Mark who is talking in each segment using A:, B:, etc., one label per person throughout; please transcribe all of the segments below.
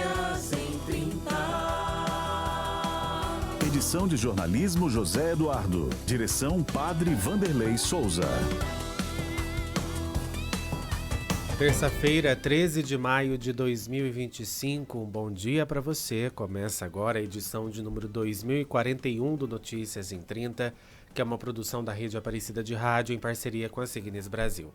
A: Notícias em 30.
B: Edição de jornalismo José Eduardo. Direção Padre Vanderlei Souza.
C: Terça-feira, 13 de maio de 2025. Um bom dia para você. Começa agora a edição de número 2041 do Notícias em 30, que é uma produção da Rede Aparecida de Rádio em parceria com a Signes Brasil.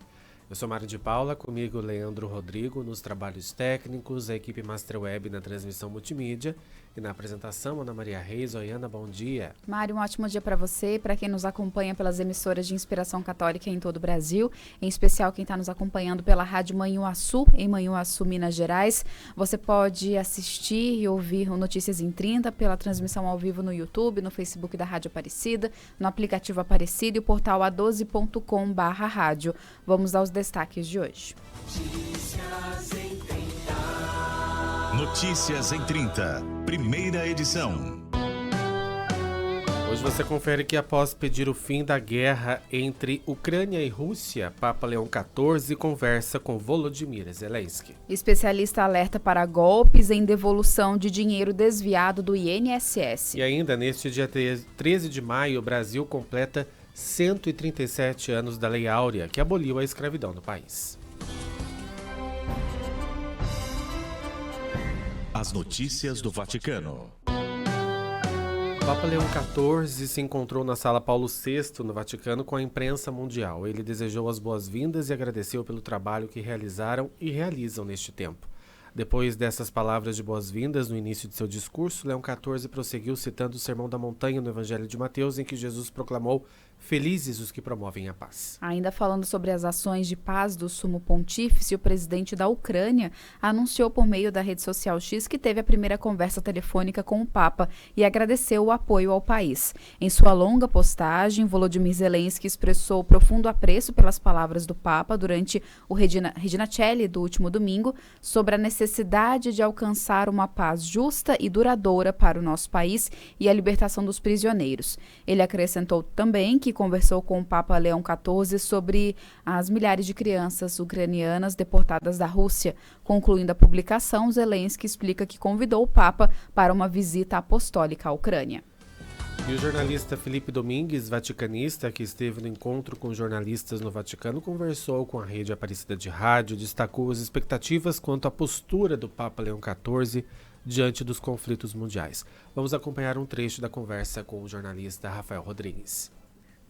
C: Eu sou Mário de Paula, comigo Leandro Rodrigo nos trabalhos técnicos, a equipe Master Web na transmissão multimídia e na apresentação Ana Maria Reis. Oi, Ana, bom dia.
D: Mário, um ótimo dia para você e para quem nos acompanha pelas emissoras de inspiração católica em todo o Brasil, em especial quem está nos acompanhando pela Rádio Manhuaçu, em Manhuaçu, Minas Gerais. Você pode assistir e ouvir o Notícias em 30 pela transmissão ao vivo no YouTube, no Facebook da Rádio Aparecida, no aplicativo Aparecida e o portal a12.com/rádio. Vamos aos destaques de hoje.
A: Notícias em 30.
B: Notícias em 30, primeira edição.
C: Hoje você confere que após pedir o fim da guerra entre Ucrânia e Rússia, Papa Leão XIV conversa com Volodymyr Zelensky.
D: Especialista alerta para golpes em devolução de dinheiro desviado do INSS.
C: E ainda neste dia 13 de maio, o Brasil completa 137 anos da Lei Áurea, que aboliu a escravidão no país.
B: As notícias do Vaticano.
C: O Papa Leão XIV se encontrou na Sala Paulo VI, no Vaticano, com a imprensa mundial. Ele desejou as boas-vindas e agradeceu pelo trabalho que realizaram e realizam neste tempo. Depois dessas palavras de boas-vindas, no início de seu discurso, Leão XIV prosseguiu citando o Sermão da Montanha no Evangelho de Mateus, em que Jesus proclamou: "Felizes os que promovem a paz".
D: Ainda falando sobre as ações de paz do Sumo Pontífice, o presidente da Ucrânia anunciou por meio da rede social X que teve a primeira conversa telefônica com o Papa e agradeceu o apoio ao país. Em sua longa postagem, Volodymyr Zelensky expressou profundo apreço pelas palavras do Papa durante o Regina Coeli do último domingo sobre a necessidade de alcançar uma paz justa e duradoura para o nosso país e a libertação dos prisioneiros. Ele acrescentou também que conversou com o Papa Leão XIV sobre as milhares de crianças ucranianas deportadas da Rússia. Concluindo a publicação, Zelensky explica que convidou o Papa para uma visita apostólica à Ucrânia.
C: E o jornalista Felipe Domingues, vaticanista, que esteve no encontro com jornalistas no Vaticano, conversou com a Rede Aparecida de Rádio, destacou as expectativas quanto à postura do Papa Leão XIV diante dos conflitos mundiais. Vamos acompanhar um trecho da conversa com o jornalista Rafael Rodrigues.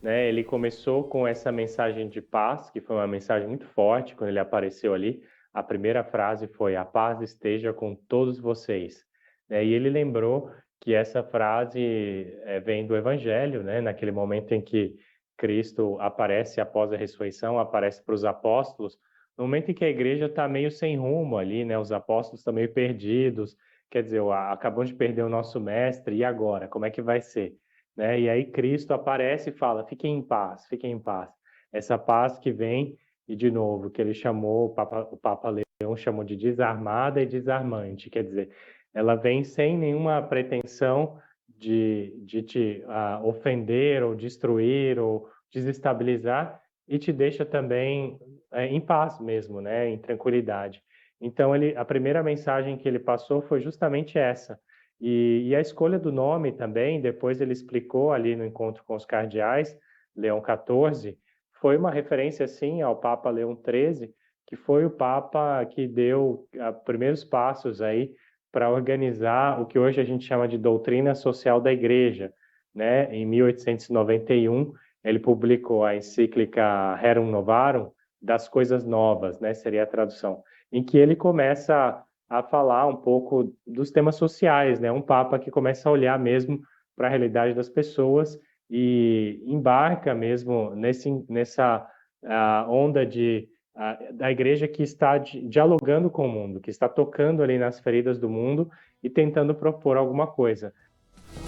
E: Ele começou com essa mensagem de paz, que foi uma mensagem muito forte quando ele apareceu ali. A primeira frase foi: "A paz esteja com todos vocês". E ele lembrou que essa frase vem do Evangelho, naquele momento em que Cristo aparece após a ressurreição, aparece para os apóstolos, no momento em que a igreja está meio sem rumo ali, os apóstolos estão meio perdidos, quer dizer, acabamos de perder o nosso mestre, e agora? Como é que vai ser? E aí Cristo aparece e fala: fiquem em paz, fiquem em paz. Essa paz que vem, e de novo, que ele chamou, o Papa Leão chamou de desarmada e desarmante, quer dizer, ela vem sem nenhuma pretensão de te ofender ou destruir ou desestabilizar, e te deixa também em paz mesmo, em tranquilidade. Então, a primeira mensagem que ele passou foi justamente essa. E a escolha do nome também, depois ele explicou ali no encontro com os cardeais, Leão XIV, foi uma referência, sim, ao Papa Leão XIII, que foi o Papa que deu primeiros passos aí para organizar o que hoje a gente chama de doutrina social da Igreja. Em 1891, ele publicou a encíclica Rerum Novarum, das coisas novas, seria a tradução, em que ele começa a falar um pouco dos temas sociais, um Papa que começa a olhar mesmo para a realidade das pessoas e embarca mesmo nessa onda da igreja que está dialogando com o mundo, que está tocando ali nas feridas do mundo e tentando propor alguma coisa.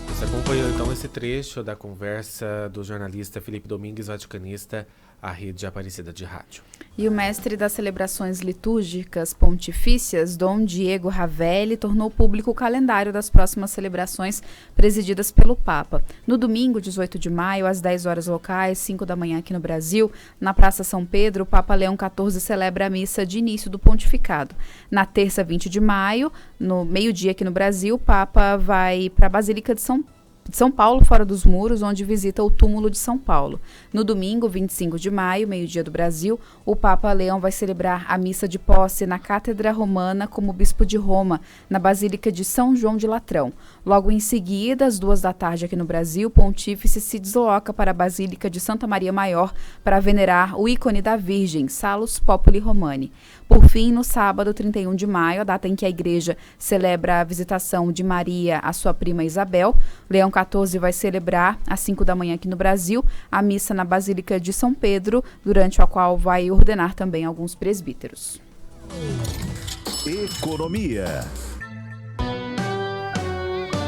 C: Você acompanhou então esse trecho da conversa do jornalista Felipe Domingues, vaticanista, a Rede Aparecida de Rádio.
D: E o mestre das celebrações litúrgicas pontifícias, Dom Diego Ravelli, tornou público o calendário das próximas celebrações presididas pelo Papa. No domingo, 18 de maio, às 10 horas locais, 5 da manhã aqui no Brasil, na Praça São Pedro, o Papa Leão XIV celebra a missa de início do pontificado. Na terça, 20 de maio, no meio-dia aqui no Brasil, o Papa vai para a Basílica de São Paulo, fora dos muros, onde visita o túmulo de São Paulo. No domingo, 25 de maio, meio-dia do Brasil, o Papa Leão vai celebrar a missa de posse na Cátedra Romana como Bispo de Roma, na Basílica de São João de Latrão. Logo em seguida, às 2 da tarde aqui no Brasil, o pontífice se desloca para a Basílica de Santa Maria Maior para venerar o ícone da Virgem, Salus Populi Romani. Por fim, no sábado, 31 de maio, a data em que a igreja celebra a visitação de Maria à sua prima Isabel, Leão XIV vai celebrar, às 5 da manhã aqui no Brasil, a missa na Basílica de São Pedro, durante a qual vai ordenar também alguns presbíteros.
B: Economia.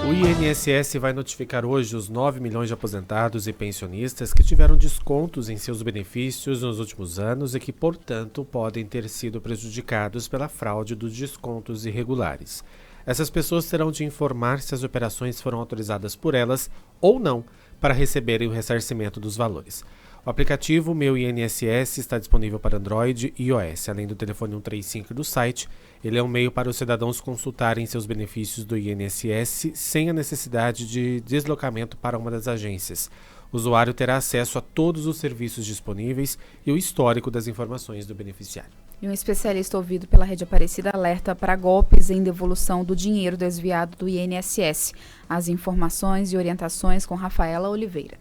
C: O INSS vai notificar hoje os 9 milhões de aposentados e pensionistas que tiveram descontos em seus benefícios nos últimos anos e que, portanto, podem ter sido prejudicados pela fraude dos descontos irregulares. Essas pessoas terão de informar se as operações foram autorizadas por elas ou não para receberem o ressarcimento dos valores. O aplicativo Meu INSS está disponível para Android e iOS, além do telefone 135 do site. Ele é um meio para os cidadãos consultarem seus benefícios do INSS sem a necessidade de deslocamento para uma das agências. O usuário terá acesso a todos os serviços disponíveis e o histórico das informações do beneficiário.
D: E um especialista ouvido pela Rede Aparecida alerta para golpes em devolução do dinheiro desviado do INSS. As informações e orientações com Rafaela Oliveira.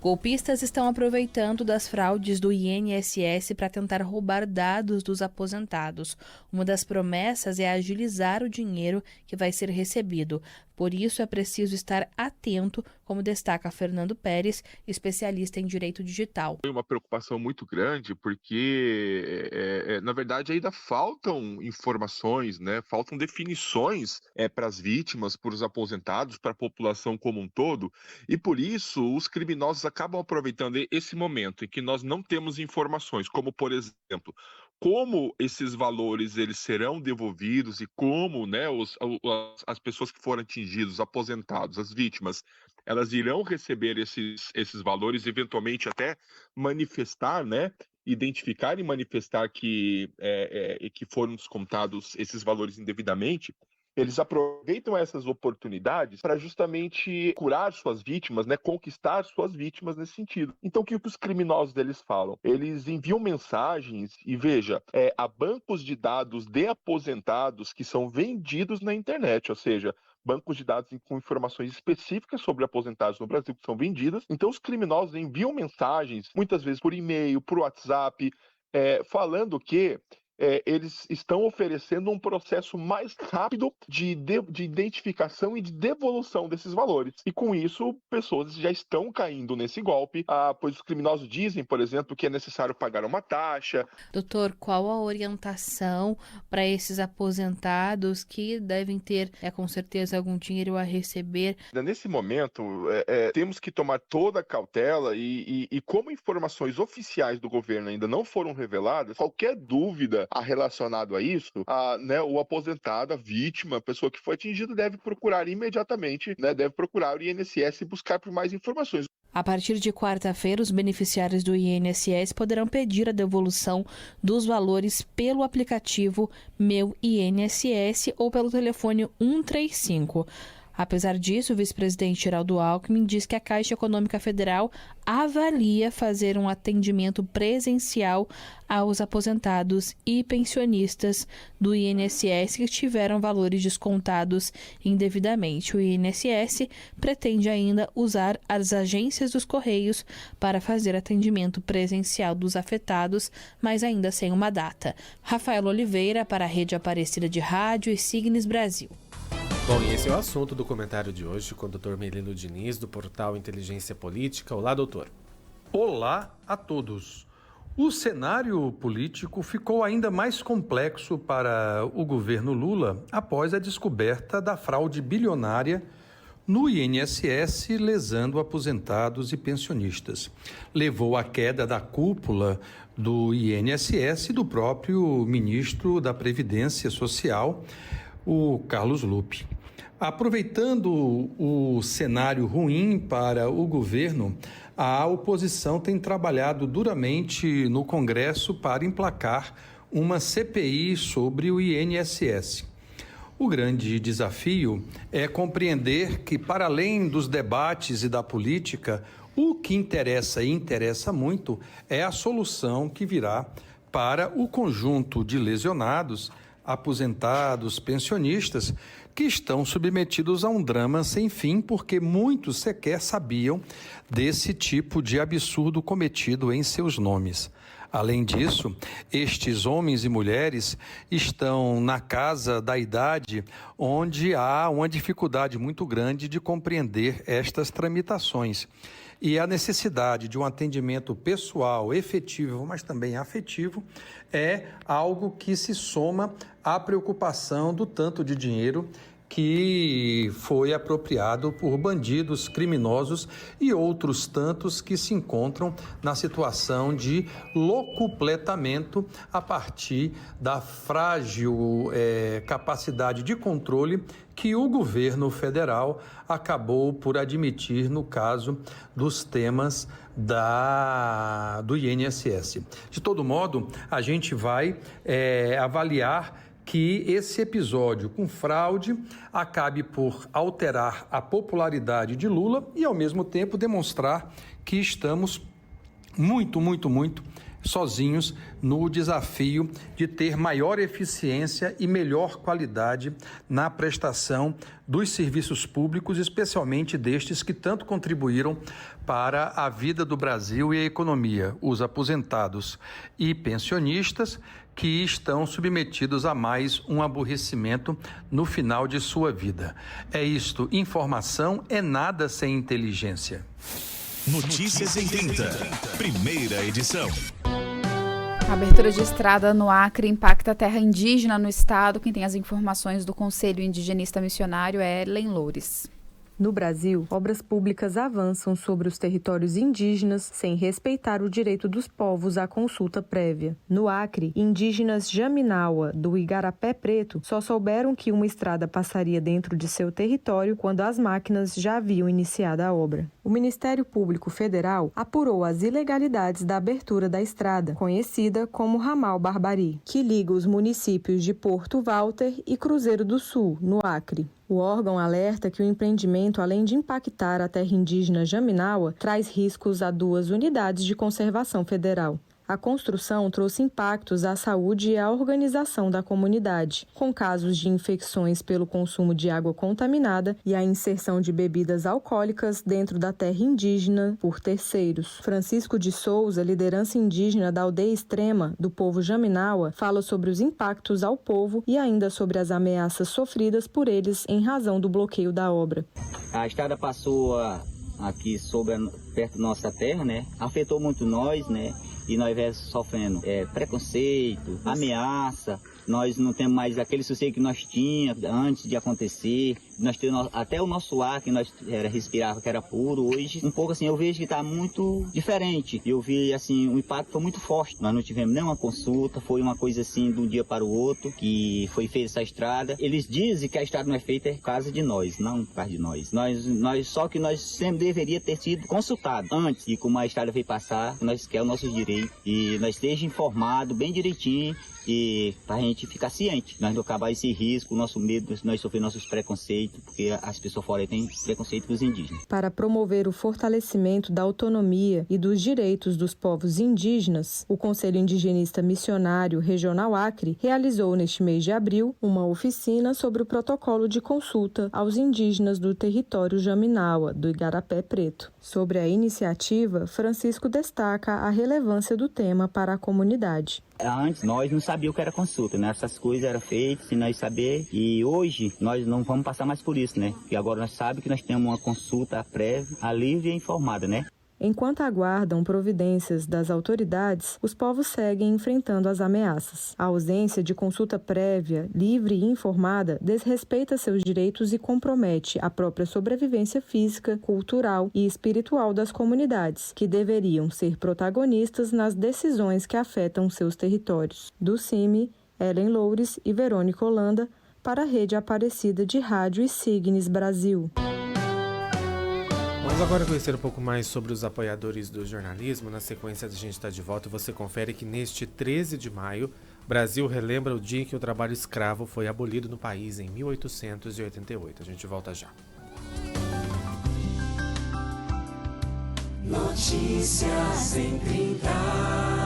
F: Golpistas estão aproveitando das fraudes do INSS para tentar roubar dados dos aposentados. Uma das promessas é agilizar o dinheiro que vai ser recebido. Por isso, é preciso estar atento, como destaca Fernando Pérez, especialista em direito digital.
G: Foi uma preocupação muito grande porque, na verdade, ainda faltam informações, né? Faltam definições para as vítimas, para os aposentados, para a população como um todo. E, por isso, os criminosos acabam aproveitando esse momento em que nós não temos informações, como, por exemplo, como esses valores eles serão devolvidos e como, né, as pessoas que foram atingidas, os aposentados, as vítimas, elas irão receber esses valores, eventualmente até manifestar, né, identificar e manifestar que foram descontados esses valores indevidamente. Eles aproveitam essas oportunidades para justamente curar suas vítimas, né, conquistar suas vítimas nesse sentido. Então, o que os criminosos eles falam? Eles enviam mensagens e, veja, há bancos de dados de aposentados que são vendidos na internet, ou seja, bancos de dados com informações específicas sobre aposentados no Brasil que são vendidas. Então, os criminosos enviam mensagens, muitas vezes por e-mail, por WhatsApp, falando que eles estão oferecendo um processo mais rápido de identificação e de devolução desses valores. E com isso, pessoas já estão caindo nesse golpe, pois os criminosos dizem, por exemplo, que é necessário pagar uma taxa.
F: Doutor, qual a orientação para esses aposentados que devem ter, com certeza, algum dinheiro a receber?
G: Nesse momento, temos que tomar toda a cautela e como informações oficiais do governo ainda não foram reveladas, qualquer dúvida relacionado a isso, né, o aposentado, a vítima, a pessoa que foi atingida deve procurar imediatamente, né, deve procurar o INSS e buscar por mais informações.
F: A partir de quarta-feira, os beneficiários do INSS poderão pedir a devolução dos valores pelo aplicativo Meu INSS ou pelo telefone 135. Apesar disso, o vice-presidente Geraldo Alckmin diz que a Caixa Econômica Federal avalia fazer um atendimento presencial aos aposentados e pensionistas do INSS que tiveram valores descontados indevidamente. O INSS pretende ainda usar as agências dos Correios para fazer atendimento presencial dos afetados, mas ainda sem uma data. Rafaela Oliveira, para a Rede Aparecida de Rádio e Signes Brasil.
C: Bom, e esse é o assunto do comentário de hoje com o Dr. Melilo Diniz, do portal Inteligência Política. Olá, doutor.
H: Olá a todos. O cenário político ficou ainda mais complexo para o governo Lula após a descoberta da fraude bilionária no INSS, lesando aposentados e pensionistas. Levou à queda da cúpula do INSS e do próprio ministro da Previdência Social, o Carlos Lupe. Aproveitando o cenário ruim para o governo, a oposição tem trabalhado duramente no Congresso para emplacar uma CPI sobre o INSS. O grande desafio é compreender que, para além dos debates e da política, o que interessa e interessa muito é a solução que virá para o conjunto de lesionados, aposentados, pensionistas, que estão submetidos a um drama sem fim, porque muitos sequer sabiam desse tipo de absurdo cometido em seus nomes. Além disso, estes homens e mulheres estão na casa da idade onde há uma dificuldade muito grande de compreender estas tramitações. E a necessidade de um atendimento pessoal, efetivo, mas também afetivo, é algo que se soma à preocupação do tanto de dinheiro que foi apropriado por bandidos, criminosos e outros tantos que se encontram na situação de locupletamento a partir da frágil capacidade de controle que o governo federal acabou por admitir no caso dos temas do INSS. De todo modo, a gente vai avaliar que esse episódio com fraude acabe por alterar a popularidade de Lula e, ao mesmo tempo, demonstrar que estamos muito sozinhos no desafio de ter maior eficiência e melhor qualidade na prestação dos serviços públicos, especialmente destes que tanto contribuíram para a vida do Brasil e a economia, os aposentados e pensionistas, que estão submetidos a mais um aborrecimento no final de sua vida. É isto, informação é nada sem inteligência.
B: Notícias em 30, primeira edição.
D: A abertura de estrada no Acre impacta a terra indígena no estado. Quem tem as informações do Conselho Indigenista Missionário é Ellen Loures.
I: No Brasil, obras públicas avançam sobre os territórios indígenas sem respeitar o direito dos povos à consulta prévia. No Acre, indígenas Jaminawa, do Igarapé Preto, só souberam que uma estrada passaria dentro de seu território quando as máquinas já haviam iniciado a obra. O Ministério Público Federal apurou as ilegalidades da abertura da estrada, conhecida como Ramal Barbari, que liga os municípios de Porto Walter e Cruzeiro do Sul, no Acre. O órgão alerta que o empreendimento, além de impactar a terra indígena Jaminawa, traz riscos a 2 unidades de conservação federal. A construção trouxe impactos à saúde e à organização da comunidade, com casos de infecções pelo consumo de água contaminada e a inserção de bebidas alcoólicas dentro da terra indígena por terceiros. Francisco de Souza, liderança indígena da aldeia extrema do povo Jaminawa, fala sobre os impactos ao povo e ainda sobre as ameaças sofridas por eles em razão do bloqueio da obra.
J: A estrada passou aqui perto da nossa terra, né? Afetou muito nós, né? E nós vemos sofrendo preconceito, ameaça. Nós não temos mais aquele sossego que nós tínhamos antes de acontecer. Nós temos até o nosso ar que nós respirava, que era puro. Hoje, um pouco assim, eu vejo que está muito diferente. Eu vi, assim, o impacto foi muito forte. Nós não tivemos nenhuma consulta, foi uma coisa assim, de um dia para o outro, que foi feita essa estrada. Eles dizem que a estrada não é feita por causa de nós, não por causa de nós. Só que nós sempre deveria ter sido consultados antes. E como a estrada veio passar, nós queremos o nosso direito. E nós esteja informado bem direitinho, e para a gente ficar ciente, nós não acabar esse risco, o nosso medo, nós sofrer nossos preconceitos, porque as pessoas fora têm preconceito com os indígenas.
I: Para promover o fortalecimento da autonomia e dos direitos dos povos indígenas, o Conselho Indigenista Missionário Regional Acre realizou neste mês de abril uma oficina sobre o protocolo de consulta aos indígenas do território Jaminawa, do Igarapé Preto. Sobre a iniciativa, Francisco destaca a relevância do tema para a comunidade.
J: Antes nós não sabíamos o que era consulta, né? Essas coisas eram feitas sem nós saber, e hoje nós não vamos passar mais por isso, né? Porque agora nós sabemos que nós temos uma consulta prévia, livre e informada, né?
I: Enquanto aguardam providências das autoridades, os povos seguem enfrentando as ameaças. A ausência de consulta prévia, livre e informada desrespeita seus direitos e compromete a própria sobrevivência física, cultural e espiritual das comunidades, que deveriam ser protagonistas nas decisões que afetam seus territórios. Do CIMI, Ellen Loures e Verônica Holanda, para a Rede Aparecida de Rádio e Signes Brasil.
C: Vamos agora conhecer um pouco mais sobre os apoiadores do jornalismo. Na sequência, a gente está de volta e você confere que neste 13 de maio, o Brasil relembra o dia em que o trabalho escravo foi abolido no país, em 1888. A gente volta já.
A: Notícias em 30.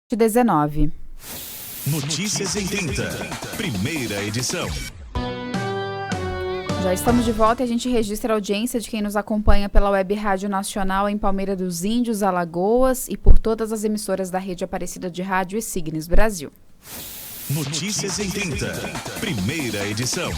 D: De 19.
B: Notícias em 30. Primeira edição.
D: Já estamos de volta e a gente registra a audiência de quem nos acompanha pela Web Rádio Nacional em Palmeira dos Índios, Alagoas e por todas as emissoras da Rede Aparecida de Rádio e Signes Brasil.
B: Notícias em 30. Primeira edição.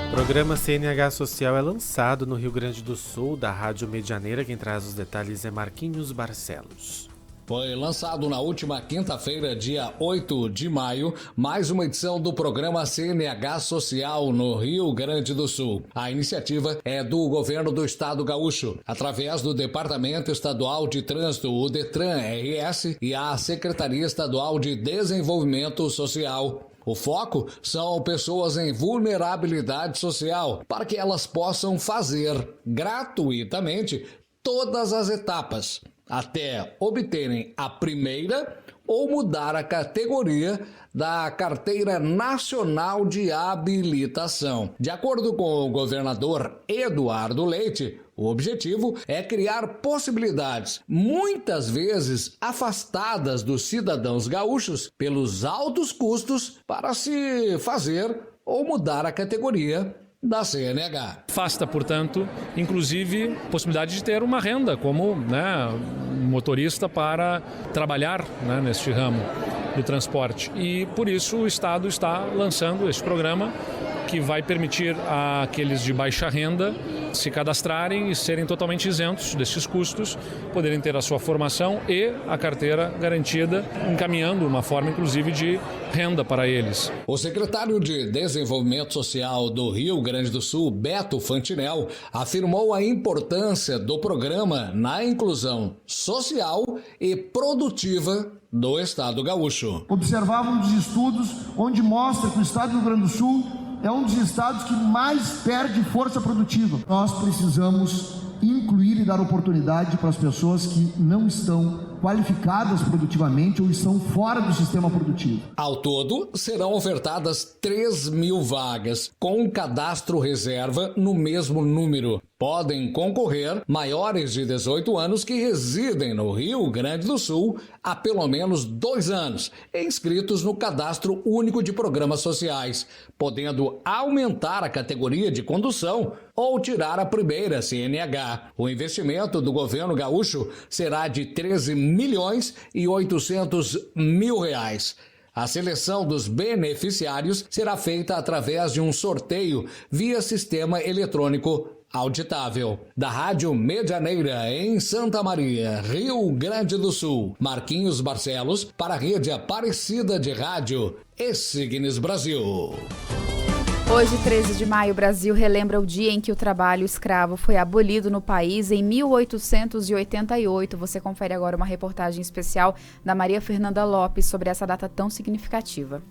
C: O programa CNH Social é lançado no Rio Grande do Sul, da Rádio Medianeira. Quem traz os detalhes é Marquinhos Barcelos.
K: Foi lançado na última quinta-feira, dia 8 de maio, mais uma edição do programa CNH Social no Rio Grande do Sul. A iniciativa é do governo do estado gaúcho, através do Departamento Estadual de Trânsito, o DETRAN-RS, e a Secretaria Estadual de Desenvolvimento Social. O foco são pessoas em vulnerabilidade social, para que elas possam fazer gratuitamente todas as etapas, até obterem a primeira ou mudar a categoria da Carteira Nacional de Habilitação. De acordo com o governador Eduardo Leite, o objetivo é criar possibilidades, muitas vezes afastadas dos cidadãos gaúchos pelos altos custos para se fazer ou mudar a categoria da CNH.
L: Afasta, portanto, inclusive, possibilidade de ter uma renda como motorista para trabalhar neste ramo do transporte. E, por isso, o Estado está lançando esse programa que vai permitir àqueles de baixa renda se cadastrarem e serem totalmente isentos desses custos, poderem ter a sua formação e a carteira garantida, encaminhando uma forma, inclusive, de renda para eles.
K: O secretário de Desenvolvimento Social do Rio Grande do Sul, Beto Fantinel, afirmou a importância do programa na inclusão social e produtiva do Estado gaúcho.
M: Observávamos estudos onde mostra que o Estado do Rio Grande do Sul é um dos estados que mais perde força produtiva. Nós precisamos incluir e dar oportunidade para as pessoas que não estão qualificadas produtivamente ou estão fora do sistema produtivo.
K: Ao todo, serão ofertadas 3.000 vagas, com cadastro reserva no mesmo número. Podem concorrer maiores de 18 anos que residem no Rio Grande do Sul há pelo menos 2 anos, inscritos no Cadastro Único de Programas Sociais, podendo aumentar a categoria de condução ou tirar a primeira CNH. O investimento do governo gaúcho será de 13.800.000 reais. A seleção dos beneficiários será feita através de um sorteio via sistema eletrônico auditável. Da Rádio Medianeira, em Santa Maria, Rio Grande do Sul, Marquinhos Barcelos, para a Rede Aparecida de Rádio e Signes Brasil.
D: Hoje, 13 de maio, o Brasil relembra o dia em que o trabalho escravo foi abolido no país em 1888. Você confere agora uma reportagem especial da Maria Fernanda Lopes sobre essa data tão significativa.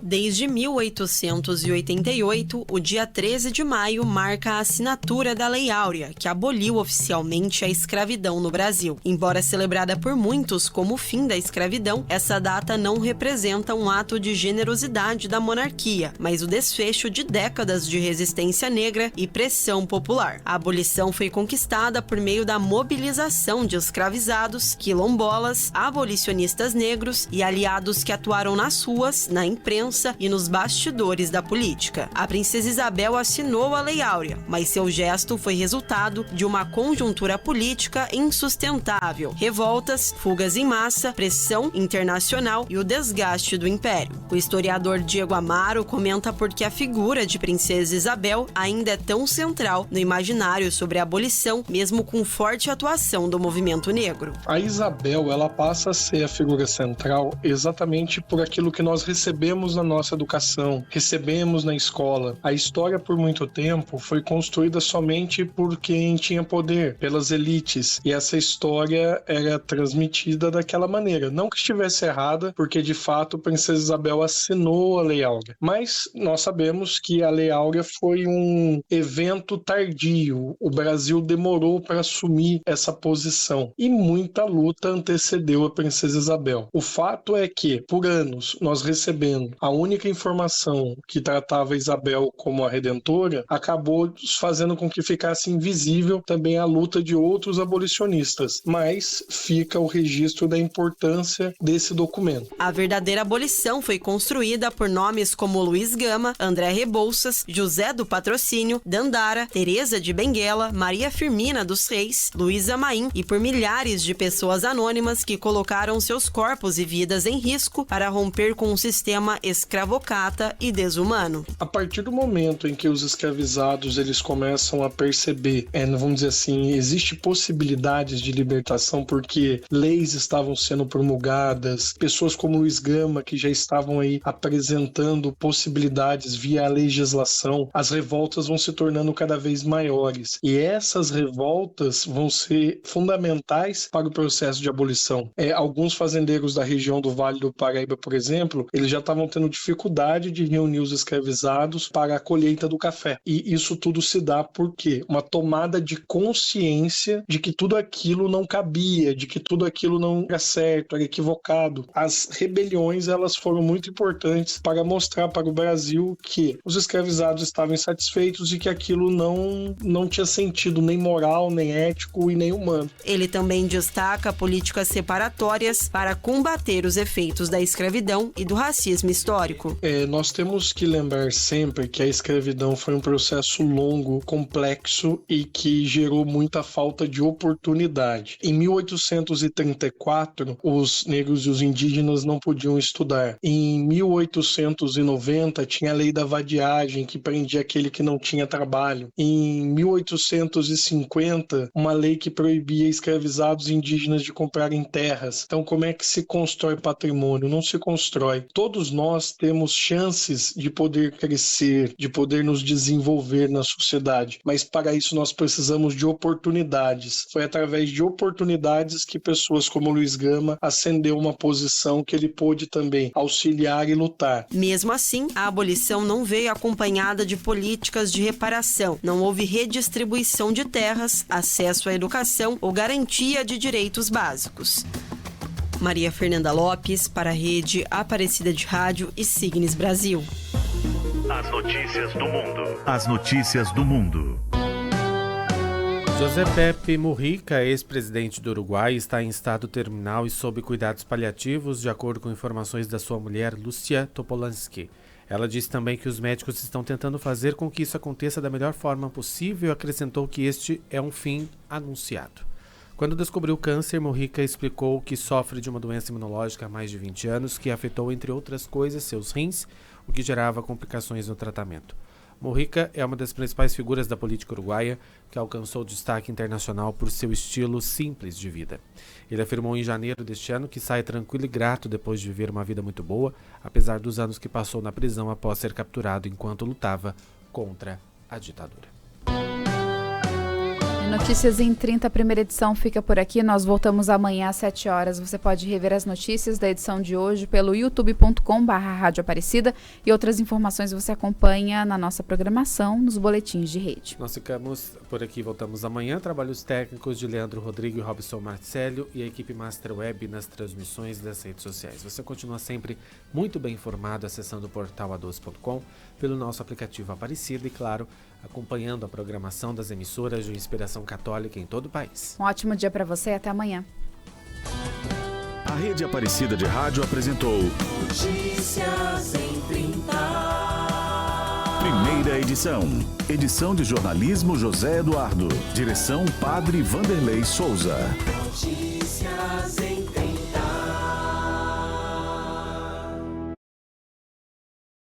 N: Desde 1888, o dia 13 de maio marca a assinatura da Lei Áurea, que aboliu oficialmente a escravidão no Brasil. Embora celebrada por muitos como o fim da escravidão, essa data não representa um ato de generosidade da monarquia, mas o desfecho de décadas de resistência negra e pressão popular. A abolição foi conquistada por meio da mobilização de escravizados, quilombolas, abolicionistas negros e aliados que atuaram nas ruas, na imprensa e nos bastidores da política. A princesa Isabel assinou a Lei Áurea, mas seu gesto foi resultado de uma conjuntura política insustentável, revoltas, fugas em massa, pressão internacional e o desgaste do império. O historiador Diego Amaro comenta por que a figura de princesa Isabel ainda é tão central no imaginário sobre a abolição, mesmo com forte atuação do movimento negro.
O: A Isabel, ela passa a ser a figura central exatamente por aquilo que nós recebemos na nossa educação, recebemos na escola. A história, por muito tempo, foi construída somente por quem tinha poder, pelas elites, e essa história era transmitida daquela maneira. Não que estivesse errada, porque de fato a princesa Isabel assinou a Lei Áurea, mas nós sabemos que a Lei Áurea foi um evento tardio. O Brasil demorou para assumir essa posição e muita luta antecedeu a princesa Isabel. O fato é que, por anos, nós recebendo a única informação que tratava Isabel como a redentora, acabou fazendo com que ficasse invisível também a luta de outros abolicionistas, mas fica o registro da importância desse documento.
N: A verdadeira abolição foi construída por nomes como Luiz Gama, André Rebouças, José do Patrocínio, Dandara, Teresa de Benguela, Maria Firmina dos Reis, Luísa Maim e por milhares de pessoas anônimas que colocaram seus corpos e vidas em risco para romper com um sistema escravocrata escravocrata e desumano.
O: A partir do momento em que os escravizados eles começam a perceber, vamos dizer assim, existe possibilidades de libertação porque leis estavam sendo promulgadas, pessoas como Luiz Gama que já estavam aí apresentando possibilidades via a legislação, as revoltas vão se tornando cada vez maiores. E essas revoltas vão ser fundamentais para o processo de abolição. Alguns fazendeiros da região do Vale do Paraíba, por exemplo, eles já estavam tendo dificuldade de reunir os escravizados para a colheita do café. E isso tudo se dá por quê? Uma tomada de consciência de que tudo aquilo não cabia, de que tudo aquilo não era certo, era equivocado. As rebeliões, elas foram muito importantes para mostrar para o Brasil que os escravizados estavam insatisfeitos e que aquilo não tinha sentido nem moral, nem ético e nem humano.
N: Ele também destaca políticas separatórias para combater os efeitos da escravidão e do racismo histórico.
O: Nós temos que lembrar sempre que a escravidão foi um processo longo, complexo e que gerou muita falta de oportunidade. Em 1834, os negros e os indígenas não podiam estudar. Em 1890, tinha a lei da vadiagem, que prendia aquele que não tinha trabalho. Em 1850, uma lei que proibia escravizados indígenas de comprarem terras. Então, como é que se constrói patrimônio? Não se constrói. Todos nós temos chances de poder crescer, de poder nos desenvolver na sociedade, mas para isso nós precisamos de oportunidades. Foi através de oportunidades que pessoas como Luiz Gama ascendeu uma posição que ele pôde também auxiliar e lutar.
N: Mesmo assim, a abolição não veio acompanhada de políticas de reparação. Não houve redistribuição de terras, acesso à educação ou garantia de direitos básicos. Maria Fernanda Lopes, para a Rede Aparecida de Rádio e Signes Brasil.
B: As notícias do mundo. As notícias do mundo.
C: José Pepe Mujica, ex-presidente do Uruguai, está em estado terminal e sob cuidados paliativos, de acordo com informações da sua mulher, Lúcia Topolansky. Ela disse também que os médicos estão tentando fazer com que isso aconteça da melhor forma possível e acrescentou que este é um fim anunciado. Quando descobriu o câncer, Mujica explicou que sofre de uma doença imunológica há mais de 20 anos que afetou, entre outras coisas, seus rins, o que gerava complicações no tratamento. Mujica é uma das principais figuras da política uruguaia, que alcançou destaque internacional por seu estilo simples de vida. Ele afirmou em janeiro deste ano que sai tranquilo e grato depois de viver uma vida muito boa, apesar dos anos que passou na prisão após ser capturado enquanto lutava contra a ditadura.
D: Notícias em 30, primeira edição fica por aqui. Nós voltamos amanhã às 7 horas. Você pode rever as notícias da edição de hoje pelo youtube.com/Rádio Aparecida e outras informações você acompanha na nossa programação, nos boletins de rede.
C: Nós ficamos por aqui, voltamos amanhã. Trabalhos técnicos de Leandro Rodrigo e Robson Marcélio e a equipe Master Web nas transmissões das redes sociais. Você continua sempre muito bem informado acessando o portal a12.com, pelo nosso aplicativo Aparecida e, claro, acompanhando a programação das emissoras de inspiração católica em todo o país.
D: Um ótimo dia para você e até amanhã.
B: A Rede Aparecida de Rádio apresentou
A: Notícias em 30.
B: Primeira edição. Edição de jornalismo José Eduardo. Direção Padre Vanderlei Souza.